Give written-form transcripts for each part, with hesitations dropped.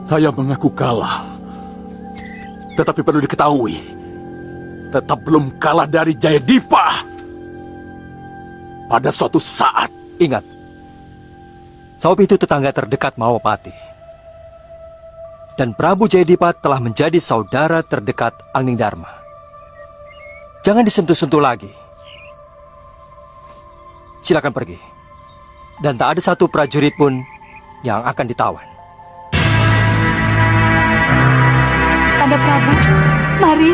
Saya mengaku kalah. Tetapi perlu diketahui, tetap belum kalah dari Jayadipa. Pada suatu saat, Ingat, Saup itu tetangga terdekat Mahapati. Dan Prabu Jayadipa telah menjadi saudara terdekat Angningdarma. Jangan disentuh-sentuh lagi. Silakan pergi. Dan tak ada satu prajurit pun yang akan ditawan. Kanda Prabu, mari.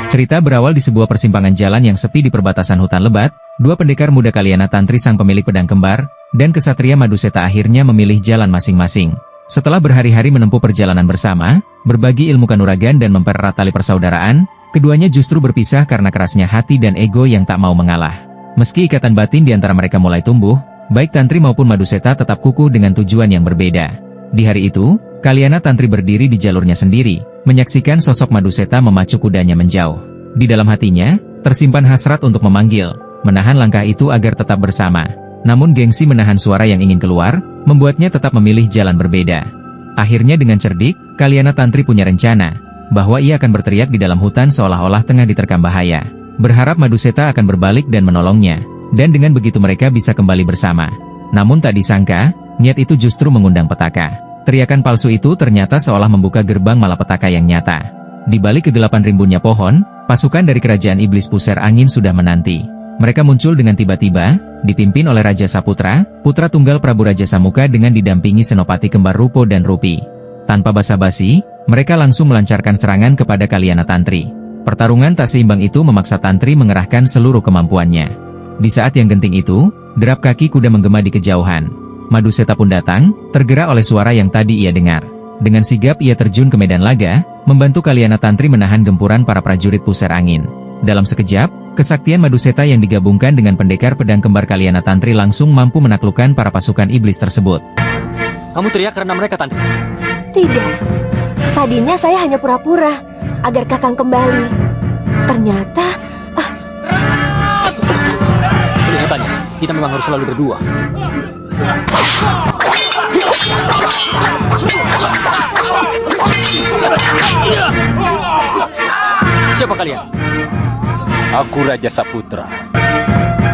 Cerita berawal di sebuah persimpangan jalan yang sepi di perbatasan hutan lebat. Dua pendekar muda Kalyana Tantri sang pemilik pedang kembar, dan kesatria Maduseta akhirnya memilih jalan masing-masing. Setelah berhari-hari menempuh perjalanan bersama, berbagi ilmu kanuragan dan mempererat tali persaudaraan, keduanya justru berpisah karena kerasnya hati dan ego yang tak mau mengalah. Meski ikatan batin di antara mereka mulai tumbuh, baik Tantri maupun Maduseta tetap kukuh dengan tujuan yang berbeda. Di hari itu, Kalyana Tantri berdiri di jalurnya sendiri, menyaksikan sosok Maduseta memacu kudanya menjauh. Di dalam hatinya, tersimpan hasrat untuk memanggil, menahan langkah itu agar tetap bersama. Namun gengsi menahan suara yang ingin keluar, membuatnya tetap memilih jalan berbeda. Akhirnya dengan cerdik, Kalyana Tantri punya rencana, bahwa ia akan berteriak di dalam hutan seolah-olah tengah diterkam bahaya. Berharap Maduseta akan berbalik dan menolongnya, dan dengan begitu mereka bisa kembali bersama. Namun tak disangka, niat itu justru mengundang petaka. Teriakan palsu itu ternyata seolah membuka gerbang malapetaka yang nyata. Di balik kegelapan rimbunnya pohon, pasukan dari kerajaan iblis Pusar Angin sudah menanti. Mereka muncul dengan tiba-tiba, dipimpin oleh Raja Saputra, putra tunggal Prabu Raja Samuka dengan didampingi senopati kembar Rupo dan Rupi. Tanpa basa-basi, mereka langsung melancarkan serangan kepada Kalyana Tantri. Pertarungan tak seimbang itu memaksa Tantri mengerahkan seluruh kemampuannya. Di saat yang genting itu, derap kaki kuda menggema di kejauhan. Maduseta pun datang, tergerak oleh suara yang tadi ia dengar. Dengan sigap ia terjun ke medan laga, membantu Kalyana Tantri menahan gempuran para prajurit Pusar Angin. Dalam sekejap, kesaktian Maduseta yang digabungkan dengan pendekar pedang kembar Kalyana Tantri langsung mampu menaklukkan para pasukan iblis tersebut. Kamu teriak karena mereka, Tantri? Tidak. Tadinya saya hanya pura-pura, agar Kakang kembali. Ternyata... Kelihatannya, kita memang harus selalu berdua. Siapa kalian? Aku Raja Saputra,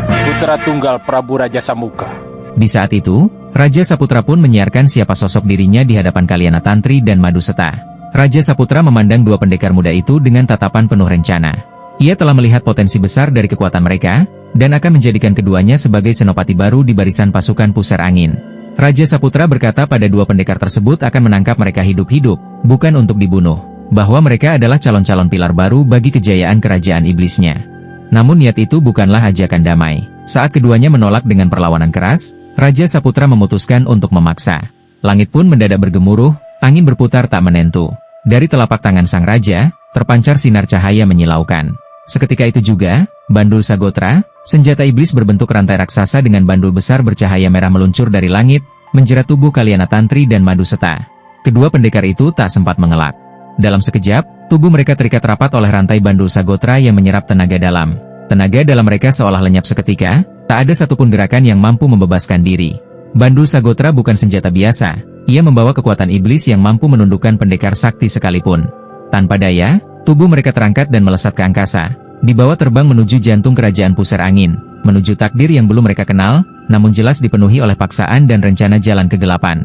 putra tunggal Prabu Raja Samuka. Di saat itu, Raja Saputra pun menyiarkan siapa sosok dirinya di hadapan Kalyana Tantri dan Maduseta. Raja Saputra memandang dua pendekar muda itu dengan tatapan penuh rencana. Ia telah melihat potensi besar dari kekuatan mereka, dan akan menjadikan keduanya sebagai senopati baru di barisan pasukan Pusar Angin. Raja Saputra berkata pada dua pendekar tersebut akan menangkap mereka hidup-hidup, bukan untuk dibunuh. Bahwa mereka adalah calon-calon pilar baru bagi kejayaan kerajaan iblisnya. Namun niat itu bukanlah ajakan damai. Saat keduanya menolak dengan perlawanan keras, Raja Saputra memutuskan untuk memaksa. Langit pun mendadak bergemuruh, angin berputar tak menentu. Dari telapak tangan sang raja, terpancar sinar cahaya menyilaukan. Seketika itu juga, Bandul Sagotra, senjata iblis berbentuk rantai raksasa dengan bandul besar bercahaya merah meluncur dari langit, menjerat tubuh Kalyana Tantri dan Maduseta. Kedua pendekar itu tak sempat mengelak. Dalam sekejap, tubuh mereka terikat rapat oleh rantai Bandul Sagotra yang menyerap tenaga dalam. Tenaga dalam mereka seolah lenyap seketika, tak ada satupun gerakan yang mampu membebaskan diri. Bandul Sagotra bukan senjata biasa, ia membawa kekuatan iblis yang mampu menundukkan pendekar sakti sekalipun. Tanpa daya, tubuh mereka terangkat dan melesat ke angkasa, dibawa terbang menuju jantung kerajaan Pusar Angin, menuju takdir yang belum mereka kenal, namun jelas dipenuhi oleh paksaan dan rencana jalan kegelapan.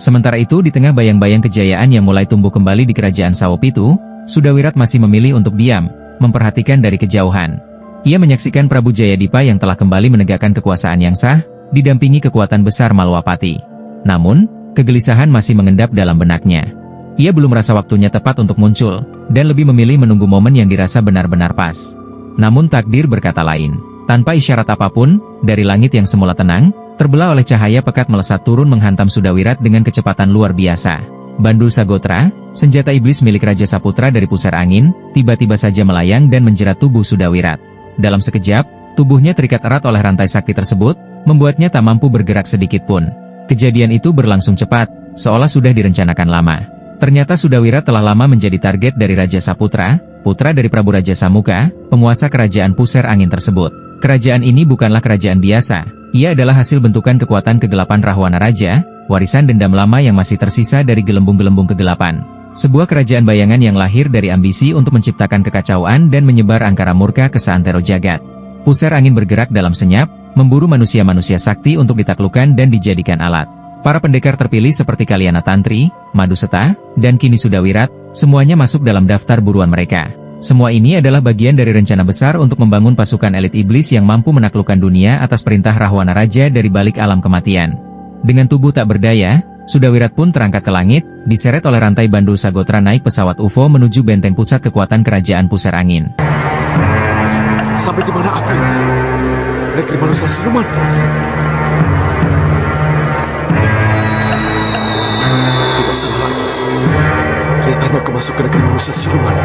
Sementara itu di tengah bayang-bayang kejayaan yang mulai tumbuh kembali di kerajaan Saup itu, Sudawirat masih memilih untuk diam, memperhatikan dari kejauhan. Ia menyaksikan Prabu Jayadipa yang telah kembali menegakkan kekuasaan yang sah, didampingi kekuatan besar Malwapati. Namun, kegelisahan masih mengendap dalam benaknya. Ia belum merasa waktunya tepat untuk muncul, dan lebih memilih menunggu momen yang dirasa benar-benar pas. Namun takdir berkata lain. Tanpa isyarat apapun, dari langit yang semula tenang, terbelah oleh cahaya pekat melesat turun menghantam Sudawirat dengan kecepatan luar biasa. Bandul Sagotra, senjata iblis milik Raja Saputra dari Pusar Angin, tiba-tiba saja melayang dan menjerat tubuh Sudawirat. Dalam sekejap, tubuhnya terikat erat oleh rantai sakti tersebut, membuatnya tak mampu bergerak sedikit pun. Kejadian itu berlangsung cepat, seolah sudah direncanakan lama. Ternyata Sudawira telah lama menjadi target dari Raja Saputra, putra dari Prabu Raja Samuka, penguasa kerajaan Puser Angin tersebut. Kerajaan ini bukanlah kerajaan biasa, ia adalah hasil bentukan kekuatan kegelapan Rahwana Raja, warisan dendam lama yang masih tersisa dari gelembung-gelembung kegelapan. Sebuah kerajaan bayangan yang lahir dari ambisi untuk menciptakan kekacauan dan menyebar angkara murka ke seantero jagat. Puser Angin bergerak dalam senyap, memburu manusia-manusia sakti untuk ditaklukkan dan dijadikan alat. Para pendekar terpilih seperti Kalyana Tantri, Maduseta, dan kini Sudawirat, semuanya masuk dalam daftar buruan mereka. Semua ini adalah bagian dari rencana besar untuk membangun pasukan elit iblis yang mampu menaklukkan dunia atas perintah Rahwana Raja dari balik alam kematian. Dengan tubuh tak berdaya, Sudawirat pun terangkat ke langit, diseret oleh rantai Bandul Sagotra naik pesawat UFO menuju benteng pusat kekuatan kerajaan Puser Angin. Sampai di mana aku? Negeri manusia siluman. Tidak salah lagi. Kelihatannya aku masuk ke negeri manusia siluman.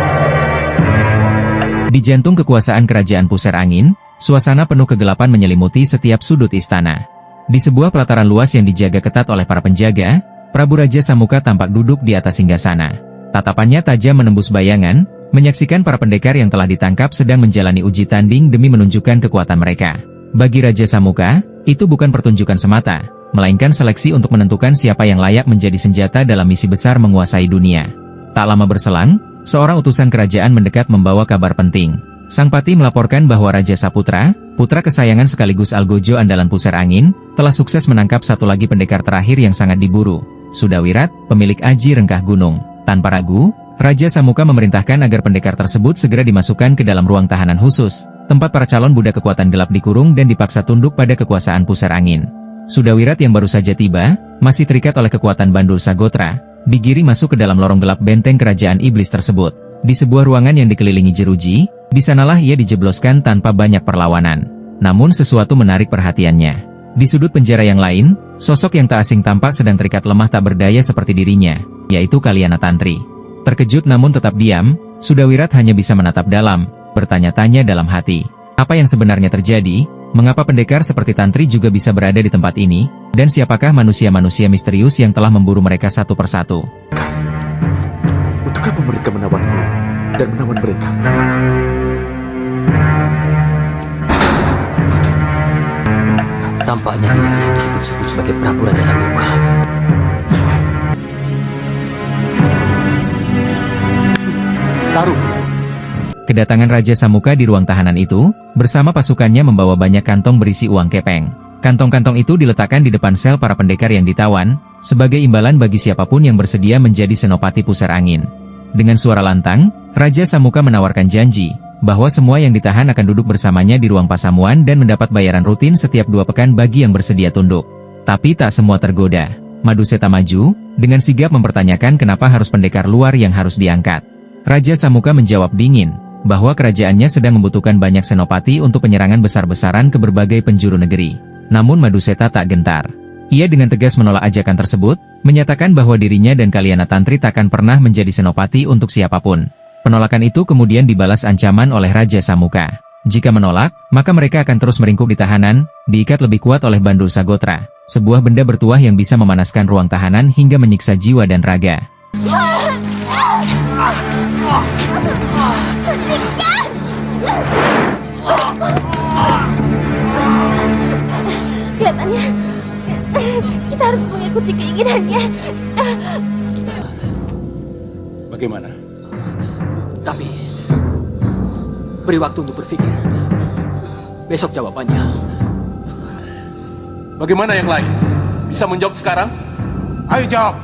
Di jantung kekuasaan kerajaan Puser Angin, suasana penuh kegelapan menyelimuti setiap sudut istana. Di sebuah pelataran luas yang dijaga ketat oleh para penjaga, Prabu Raja Samuka tampak duduk di atas singgasana. Tatapannya tajam menembus bayangan, menyaksikan para pendekar yang telah ditangkap sedang menjalani uji tanding demi menunjukkan kekuatan mereka. Bagi Raja Samuka, itu bukan pertunjukan semata, melainkan seleksi untuk menentukan siapa yang layak menjadi senjata dalam misi besar menguasai dunia. Tak lama berselang, seorang utusan kerajaan mendekat membawa kabar penting. Sang Pati melaporkan bahwa Raja Saputra, putra kesayangan sekaligus Algojo andalan Puser Angin, telah sukses menangkap satu lagi pendekar terakhir yang sangat diburu, Sudawirat, pemilik Aji Rengkah Gunung. Tanpa ragu, Raja Samuka memerintahkan agar pendekar tersebut segera dimasukkan ke dalam ruang tahanan khusus, tempat para calon budak kekuatan gelap dikurung dan dipaksa tunduk pada kekuasaan Puser Angin. Sudawirat yang baru saja tiba, masih terikat oleh kekuatan Bandul Sagotra, digiring masuk ke dalam lorong gelap benteng kerajaan iblis tersebut. Di sebuah ruangan yang dikelilingi jeruji, di sanalah ia dijebloskan tanpa banyak perlawanan. Namun sesuatu menarik perhatiannya. Di sudut penjara yang lain, sosok yang tak asing tampak sedang terikat lemah tak berdaya seperti dirinya, yaitu Kalyana Tantri. Terkejut namun tetap diam, Sudawirat hanya bisa menatap dalam, bertanya-tanya dalam hati. Apa yang sebenarnya terjadi? Mengapa pendekar seperti Tantri juga bisa berada di tempat ini? Dan siapakah manusia-manusia misterius yang telah memburu mereka satu persatu? Untuk apa mereka menawanku dan menawan mereka? Tampaknya dia yang disebut-sebut sebagai Prabu Raja Samuka. Taruh. Kedatangan Raja Samuka di ruang tahanan itu, bersama pasukannya membawa banyak kantong berisi uang kepeng. Kantong-kantong itu diletakkan di depan sel para pendekar yang ditawan, sebagai imbalan bagi siapapun yang bersedia menjadi senopati Puser Angin. Dengan suara lantang, Raja Samuka menawarkan janji, bahwa semua yang ditahan akan duduk bersamanya di ruang pasamuan dan mendapat bayaran rutin setiap 2 pekan bagi yang bersedia tunduk. Tapi tak semua tergoda. Maduseta maju, dengan sigap mempertanyakan kenapa harus pendekar luar yang harus diangkat. Raja Samuka menjawab dingin, bahwa kerajaannya sedang membutuhkan banyak senopati untuk penyerangan besar-besaran ke berbagai penjuru negeri. Namun Maduseta tak gentar. Ia dengan tegas menolak ajakan tersebut, menyatakan bahwa dirinya dan Kalyana Tantri takkan pernah menjadi senopati untuk siapapun. Penolakan itu kemudian dibalas ancaman oleh Raja Samuka. Jika menolak, maka mereka akan terus meringkuk di tahanan, diikat lebih kuat oleh Bandul Sagotra, sebuah benda bertuah yang bisa memanaskan ruang tahanan hingga menyiksa jiwa dan raga. Kelihatannya kita harus mengikuti keinginannya. Bagaimana? Tapi, beri waktu untuk berpikir. Besok jawabannya. Bagaimana yang lain? Bisa menjawab sekarang? Ayo jawab.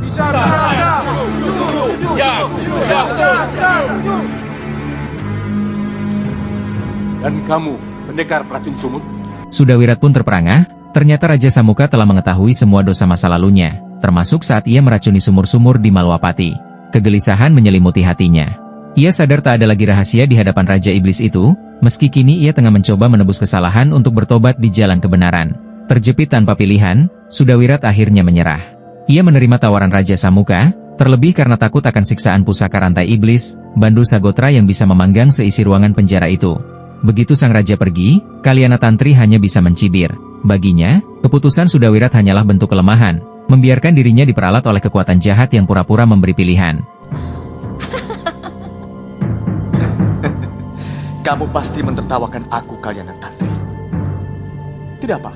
Bisa. Dan kamu, pendekar pelacun sumut? Sudawirat pun terperangah, ternyata Raja Samuka telah mengetahui semua dosa masa lalunya, termasuk saat ia meracuni sumur-sumur di Malwapati. Kegelisahan menyelimuti hatinya. Ia sadar tak ada lagi rahasia di hadapan Raja Iblis itu, meski kini ia tengah mencoba menebus kesalahan untuk bertobat di jalan kebenaran. Terjepit tanpa pilihan, Sudawirat akhirnya menyerah. Ia menerima tawaran Raja Samuka, terlebih karena takut akan siksaan pusaka rantai iblis, Bandul Sagotra yang bisa memanggang seisi ruangan penjara itu. Begitu sang raja pergi, Kalyana Tantri hanya bisa mencibir. Baginya, keputusan Sudawirat hanyalah bentuk kelemahan, membiarkan dirinya diperalat oleh kekuatan jahat yang pura-pura memberi pilihan. Kamu pasti mentertawakan aku, Kalyana Tantri. Tidak apa.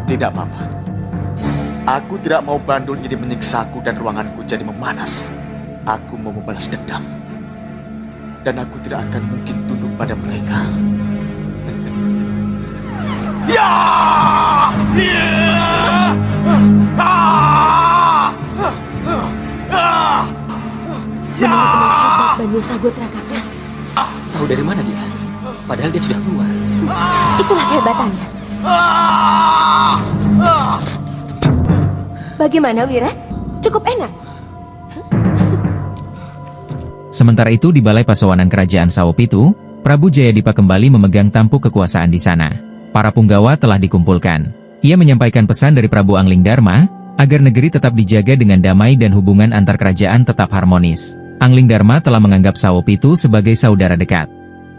Tidak apa-apa. Aku tidak mau bandul ini menyiksaku dan ruanganku jadi memanas. Aku mau membalas dendam. Dan aku tidak akan mungkin tunduk pada mereka. Ya! Benar-benar hebat Bandul Sagotra, kakak. Tahu dari mana dia? Padahal dia sudah keluar. Itulah kehebatannya. Bagaimana, Wirat? Cukup enak. Sementara itu di Balai Pasewanan Kerajaan Sawopitu, Prabu Jayadipa kembali memegang tampuk kekuasaan di sana. Para punggawa telah dikumpulkan. Ia menyampaikan pesan dari Prabu Angling Dharma, agar negeri tetap dijaga dengan damai dan hubungan antar kerajaan tetap harmonis. Angling Dharma telah menganggap Sawopitu sebagai saudara dekat.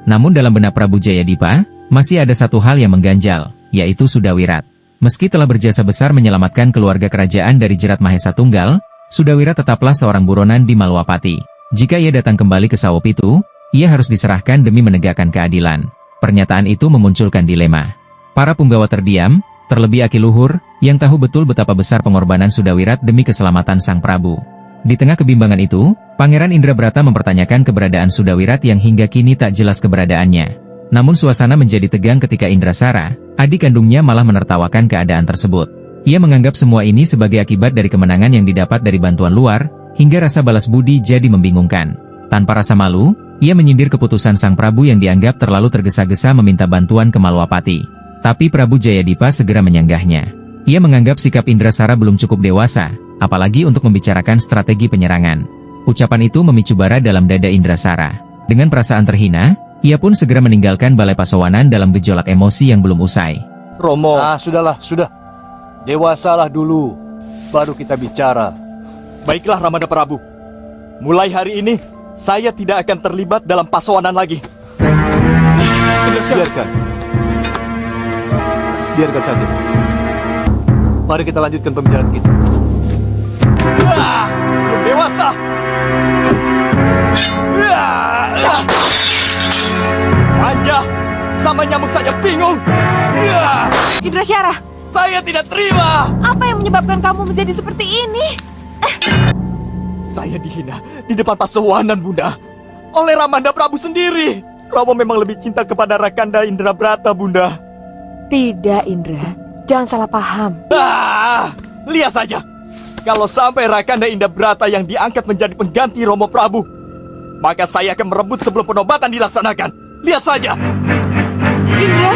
Namun dalam benak Prabu Jayadipa, masih ada satu hal yang mengganjal, yaitu Sudawirat. Meski telah berjasa besar menyelamatkan keluarga kerajaan dari jerat Mahesa Tunggal, Sudawirat tetaplah seorang buronan di Malwapati. Jika ia datang kembali ke Sawopitu, ia harus diserahkan demi menegakkan keadilan. Pernyataan itu memunculkan dilema. Para punggawa terdiam, terlebih Akiluhur, yang tahu betul betapa besar pengorbanan Sudawirat demi keselamatan sang Prabu. Di tengah kebimbangan itu, Pangeran Indrabrata mempertanyakan keberadaan Sudawirat yang hingga kini tak jelas keberadaannya. Namun suasana menjadi tegang ketika Indrasara, adik kandungnya malah menertawakan keadaan tersebut. Ia menganggap semua ini sebagai akibat dari kemenangan yang didapat dari bantuan luar, hingga rasa balas budi jadi membingungkan. Tanpa rasa malu, ia menyindir keputusan sang Prabu yang dianggap terlalu tergesa-gesa meminta bantuan ke Malwapati. Tapi Prabu Jayadipa segera menyanggahnya. Ia menganggap sikap Indrasara belum cukup dewasa, apalagi untuk membicarakan strategi penyerangan. Ucapan itu memicu bara dalam dada Indrasara. Dengan perasaan terhina, ia pun segera meninggalkan Balai Pasewanan dalam gejolak emosi yang belum usai. Romo, Sudahlah, sudah. Dewasalah dulu, baru kita bicara. Baiklah, Ramanda Prabu. Mulai hari ini, saya tidak akan terlibat dalam pasewanan lagi. Biarkan saja. Mari kita lanjutkan pembicaraan kita. Belum dewasa. Anja, sama nyamuk saja bingung. Indrasyara, Saya tidak terima. apa yang menyebabkan kamu menjadi seperti ini? Saya dihina di depan pasewanan, Bunda. Oleh Ramanda Prabu sendiri. Romo memang lebih cinta kepada Rakanda Indrabrata, Bunda. Tidak, Indra. Jangan salah paham. Lihat saja. Kalau sampai Rakanda Indrabrata yang diangkat menjadi pengganti Romo Prabu, maka saya akan merebut sebelum penobatan dilaksanakan. Lihat saja. Indra,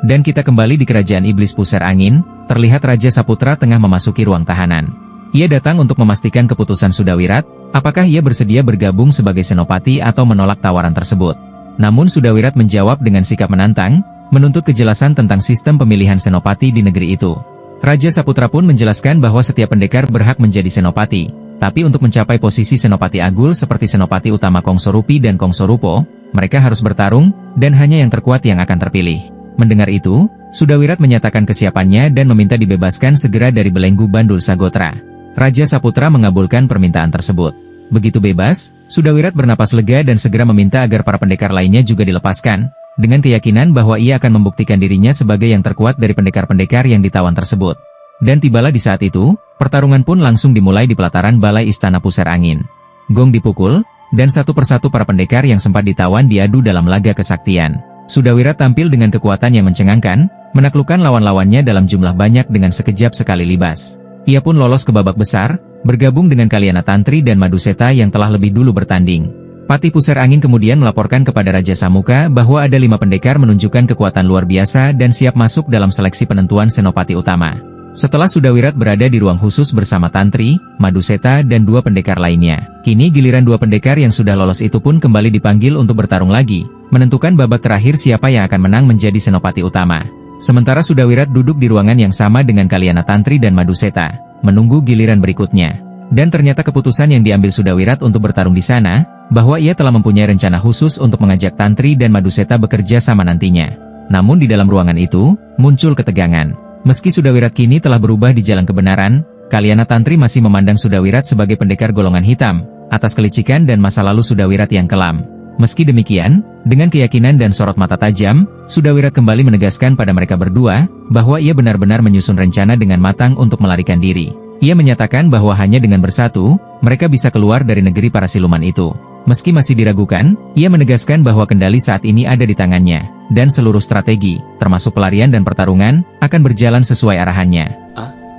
Dan kita kembali di kerajaan iblis Pusar Angin, terlihat Raja Saputra tengah memasuki ruang tahanan. Ia datang untuk memastikan keputusan Sudawirat, apakah ia bersedia bergabung sebagai senopati atau menolak tawaran tersebut. Namun Sudawirat menjawab dengan sikap menantang, menuntut kejelasan tentang sistem pemilihan senopati di negeri itu. Raja Saputra pun menjelaskan bahwa setiap pendekar berhak menjadi senopati, tapi untuk mencapai posisi senopati agul seperti senopati utama Kongsorupi dan Kongsorupo, mereka harus bertarung, dan hanya yang terkuat yang akan terpilih. Mendengar itu, Sudawirat menyatakan kesiapannya dan meminta dibebaskan segera dari belenggu Bandul Sagotra. Raja Saputra mengabulkan permintaan tersebut. Begitu bebas, Sudawirat bernapas lega dan segera meminta agar para pendekar lainnya juga dilepaskan, dengan keyakinan bahwa ia akan membuktikan dirinya sebagai yang terkuat dari pendekar-pendekar yang ditawan tersebut. Dan tibalah di saat itu, pertarungan pun langsung dimulai di pelataran Balai Istana Pusar Angin. Gong dipukul, dan satu persatu para pendekar yang sempat ditawan diadu dalam laga kesaktian. Sudawirat tampil dengan kekuatan yang mencengangkan, menaklukkan lawan-lawannya dalam jumlah banyak dengan sekejap sekali libas. Ia pun lolos ke babak besar, bergabung dengan Kalyana Tantri dan Maduseta yang telah lebih dulu bertanding. Patih Pusar Angin kemudian melaporkan kepada Raja Samuka bahwa ada 5 pendekar menunjukkan kekuatan luar biasa dan siap masuk dalam seleksi penentuan senopati utama. Setelah Sudawirat berada di ruang khusus bersama Tantri, Maduseta dan 2 pendekar lainnya, kini giliran 2 pendekar yang sudah lolos itu pun kembali dipanggil untuk bertarung lagi, menentukan babak terakhir siapa yang akan menang menjadi senopati utama. Sementara Sudawirat duduk di ruangan yang sama dengan Kalyana Tantri dan Maduseta, menunggu giliran berikutnya. Dan ternyata keputusan yang diambil Sudawirat untuk bertarung di sana, bahwa ia telah mempunyai rencana khusus untuk mengajak Tantri dan Maduseta bekerja sama nantinya. Namun di dalam ruangan itu, muncul ketegangan. Meski Sudawirat kini telah berubah di jalan kebenaran, Kalyana Tantri masih memandang Sudawirat sebagai pendekar golongan hitam, atas kelicikan dan masa lalu Sudawirat yang kelam. Meski demikian, dengan keyakinan dan sorot mata tajam, Sudawirat kembali menegaskan pada mereka berdua, bahwa ia benar-benar menyusun rencana dengan matang untuk melarikan diri. Ia menyatakan bahwa hanya dengan bersatu, mereka bisa keluar dari negeri para siluman itu. Meski masih diragukan, ia menegaskan bahwa kendali saat ini ada di tangannya, dan seluruh strategi, termasuk pelarian dan pertarungan, akan berjalan sesuai arahannya.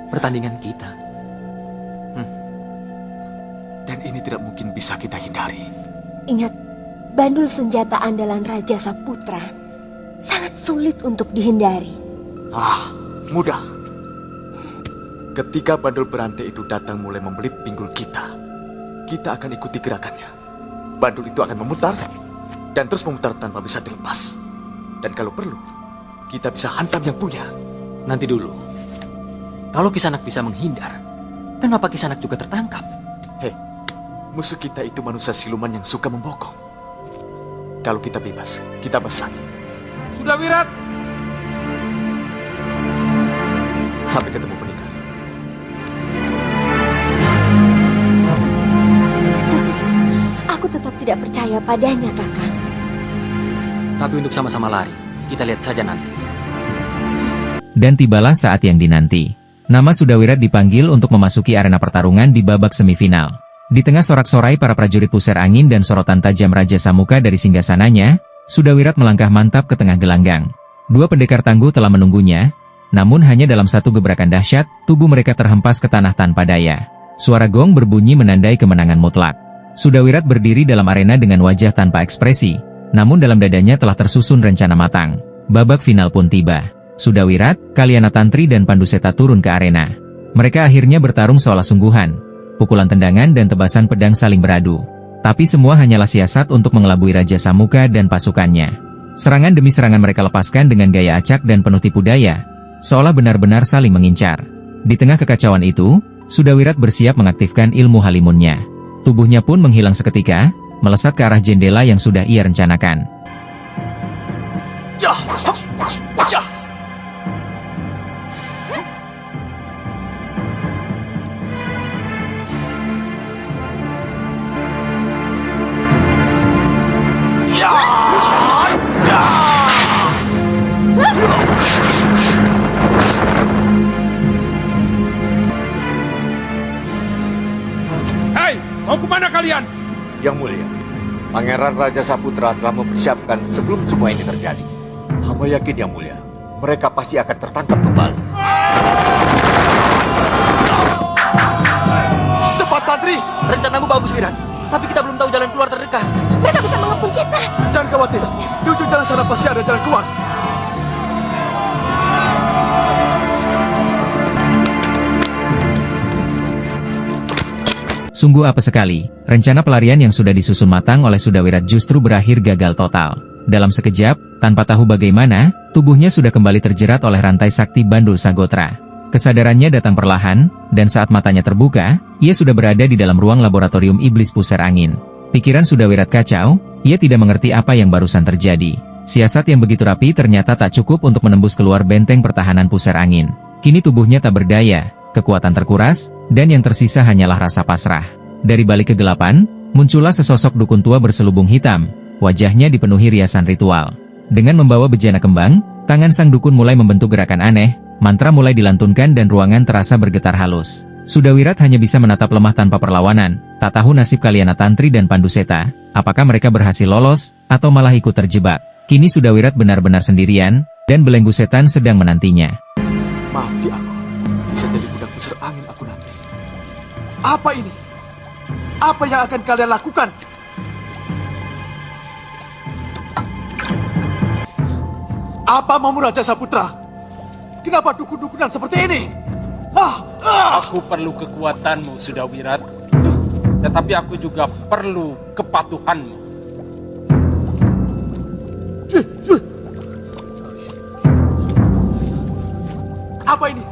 Pertandingan kita. Dan ini tidak mungkin bisa kita hindari. Ingat, bandul senjata andalan Raja Saputra sangat sulit untuk dihindari. Mudah. Ketika bandul berantai itu datang mulai membelit pinggul kita akan ikuti gerakannya. Bandul itu akan memutar, dan terus memutar tanpa bisa dilepas. Dan kalau perlu, kita bisa hantam yang punya. Nanti dulu. Kalau Kisanak bisa menghindar, kenapa Kisanak juga tertangkap? Hei, musuh kita itu manusia siluman yang suka membokong. Kalau kita bebas, kita bebas lagi. Sudawirat! Sampai ketemu pendekar. Aku tetap tidak percaya padanya, Kakang. Tapi untuk sama-sama lari, kita lihat saja nanti. Dan tibalah saat yang dinanti. Nama Sudawirat dipanggil untuk memasuki arena pertarungan di babak semifinal. Di tengah sorak-sorai para prajurit pusar angin dan sorotan tajam Raja Samuka dari singgasananya, Sudawirat melangkah mantap ke tengah gelanggang. Dua pendekar tangguh telah menunggunya, namun hanya dalam satu gebrakan dahsyat, tubuh mereka terhempas ke tanah tanpa daya. Suara gong berbunyi menandai kemenangan mutlak. Sudawirat berdiri dalam arena dengan wajah tanpa ekspresi, namun dalam dadanya telah tersusun rencana matang. Babak final pun tiba. Sudawirat, Kalyana Tantri dan Panduseta turun ke arena. Mereka akhirnya bertarung seolah sungguhan. Pukulan tendangan dan tebasan pedang saling beradu. Tapi semua hanyalah siasat untuk mengelabui Raja Samuka dan pasukannya. Serangan demi serangan mereka lepaskan dengan gaya acak dan penuh tipu daya, seolah benar-benar saling mengincar. Di tengah kekacauan itu, Sudawirat bersiap mengaktifkan ilmu halimunnya. Tubuhnya pun menghilang seketika, melesat ke arah jendela yang sudah ia rencanakan. Ya! Ya! Hei, mau kemana kalian? Yang mulia, Pangeran Raja Saputra telah mempersiapkan sebelum semua ini terjadi. Hamba yakin yang mulia, mereka pasti akan tertangkap kembali. Cepat, Tantri! Rencanamu bagus, Wirat. Tapi kita belum tahu jalan keluar terdekat. Mereka bisa mengepung kita. Jangan khawatir, di ujung jalan sana pasti ada jalan keluar. Sungguh apa sekali, rencana pelarian yang sudah disusun matang oleh Sudawirat justru berakhir gagal total. Dalam sekejap, tanpa tahu bagaimana, tubuhnya sudah kembali terjerat oleh rantai sakti Bandul Sagotra. Kesadarannya datang perlahan, dan saat matanya terbuka, ia sudah berada di dalam ruang laboratorium iblis pusar angin. Pikiran Sudawirat kacau, ia tidak mengerti apa yang barusan terjadi. Siasat yang begitu rapi ternyata tak cukup untuk menembus keluar benteng pertahanan pusar angin. Kini tubuhnya tak berdaya, kekuatan terkuras, dan yang tersisa hanyalah rasa pasrah. Dari balik kegelapan, muncullah sesosok dukun tua berselubung hitam, wajahnya dipenuhi riasan ritual. Dengan membawa bejana kembang, tangan sang dukun mulai membentuk gerakan aneh, mantra mulai dilantunkan dan ruangan terasa bergetar halus. Sudawirat hanya bisa menatap lemah tanpa perlawanan, tak tahu nasib Kalyana Tantri dan Panduseta, apakah mereka berhasil lolos, atau malah ikut terjebak. Kini Sudawirat benar-benar sendirian, dan belenggu setan sedang menantinya. Mati aku. Bisa jadi budak pusar angin aku nanti. Apa ini? Apa yang akan kalian lakukan? Apa maumu Raja Saputra? Kenapa dukun-dukunan seperti ini? Aku perlu kekuatanmu, Sudawirat. Tetapi aku juga perlu kepatuhanmu. Apa ini?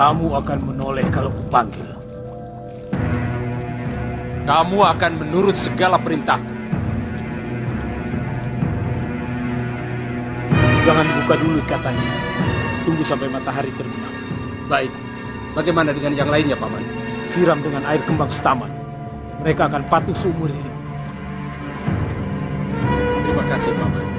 Kamu akan menoleh kalau kupanggil. Kamu akan menurut segala perintahku. Jangan buka dulu ikatannya. Tunggu sampai matahari terbenam. Baik. Bagaimana dengan yang lainnya, Paman? Siram dengan air kembang setaman. Mereka akan patuh seumur hidup. Terima kasih, Paman.